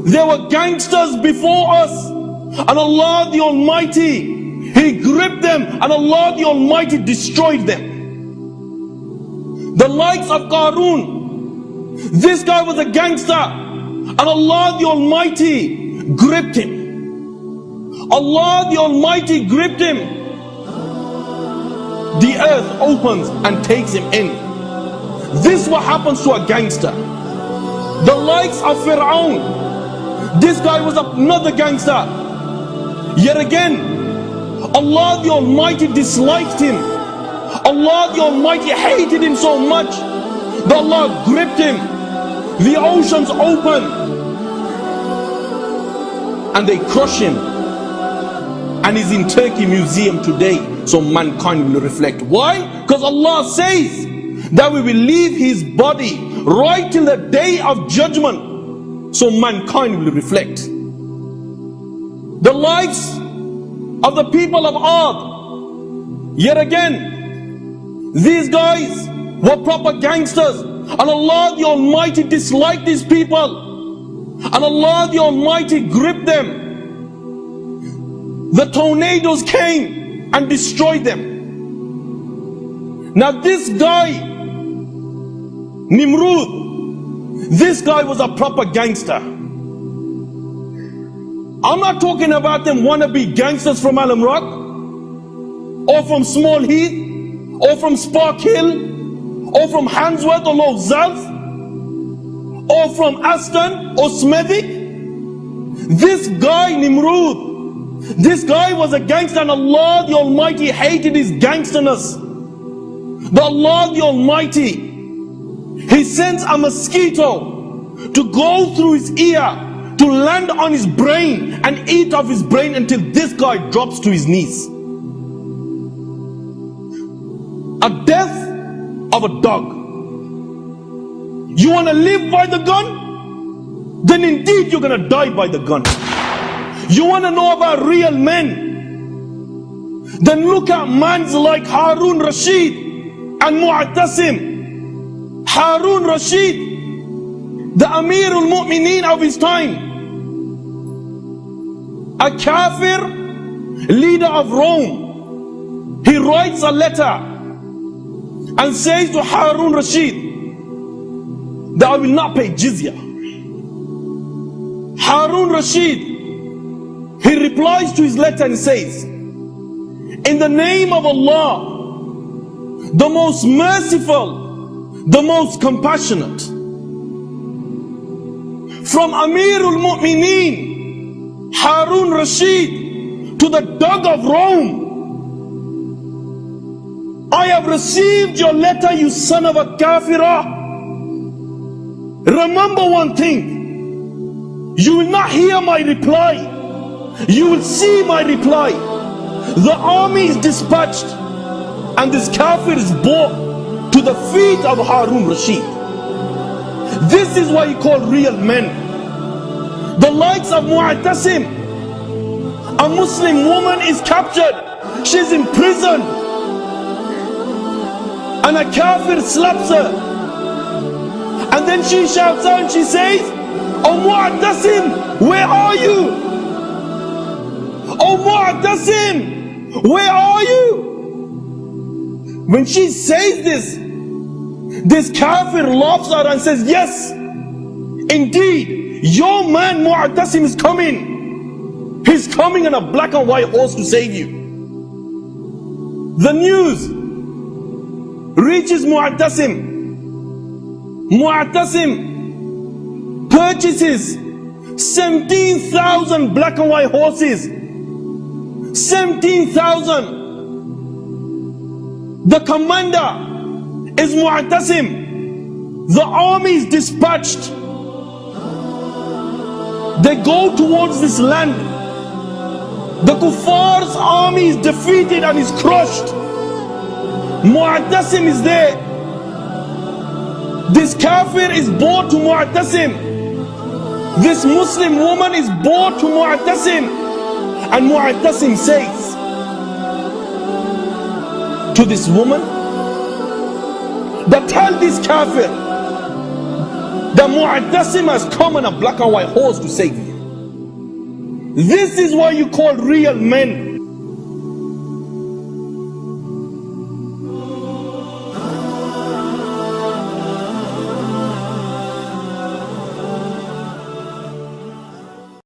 There were gangsters before us, and Allah the Almighty, He gripped them, and Allah the Almighty destroyed them. The likes of Qārūn, this guy was a gangster, and Allah the Almighty gripped him. Allah the Almighty gripped him. The earth opens and takes him in. This is what happens to a gangster. The likes of Fir'aun, this guy was another gangster. Yet again, Allah the Almighty disliked him. Allah the Almighty hated him so much that Allah gripped him. The oceans open and they crush him, and he's in Turkey Museum today, so mankind will reflect. Why? Because Allah says that we will leave his body right till the day of judgment, so mankind will reflect. The likes of the people of Ad, yet again, these guys were proper gangsters, and Allah the Almighty disliked these people, and Allah the Almighty gripped them. The tornadoes came and destroyed them. Now this guy, Nimrud, this guy was a proper gangster. I'm not talking about them wannabe gangsters from Alam Rock, or from Small Heath, or from Spark Hill, or from Handsworth or Low Zalf, or from Aston or Smethwick. This guy, Nimrud, this guy was a gangster, and Allah the Almighty hated his gangsterness. The Allah the Almighty, He sends a mosquito to go through his ear, to land on his brain and eat off his brain until this guy drops to his knees. A death of a dog. You want to live by the gun? Then indeed you're going to die by the gun. You want to know about real men? Then look at mans like Harun Rashid and Mu'tasim. Harun Rashid, the Amir al-Mu'mineen of his time, a kafir leader of Rome, he writes a letter and says to Harun Rashid that I will not pay jizya. Harun Rashid, he replies to his letter and says, in the name of Allah, the most merciful, the most compassionate, from Amir al-Mu'mineen Harun Rashid to the dog of Rome, I have received your letter, you son of a kafirah. Remember one thing, you will not hear my reply, you will see my reply. The army is dispatched and this kafir is brought to the feet of Harun Rashid. This is what you call real men. The likes of Mu'tasim, a Muslim woman is captured, she's in prison, and a kafir slaps her, and then she shouts out and she says, oh Mu'tasim, where are you? Oh Mu'tasim, where are you? When she says this kafir laughs at her and says, yes, indeed, your man Mu'tasim is coming. He's coming on a black and white horse to save you. The news reaches Mu'tasim. Mu'tasim purchases 17,000 black and white horses. 17,000. The commander is Mu'tasim. The army is dispatched. They go towards this land. The Kuffar's army is defeated and is crushed. Mu'tasim is there. This kafir is brought to Mu'tasim. This Muslim woman is brought to Mu'tasim. And Mu'tasim says to this woman that tell this kafir The Mu'tasim has come on a black and white horse to save you. This is why you call real men.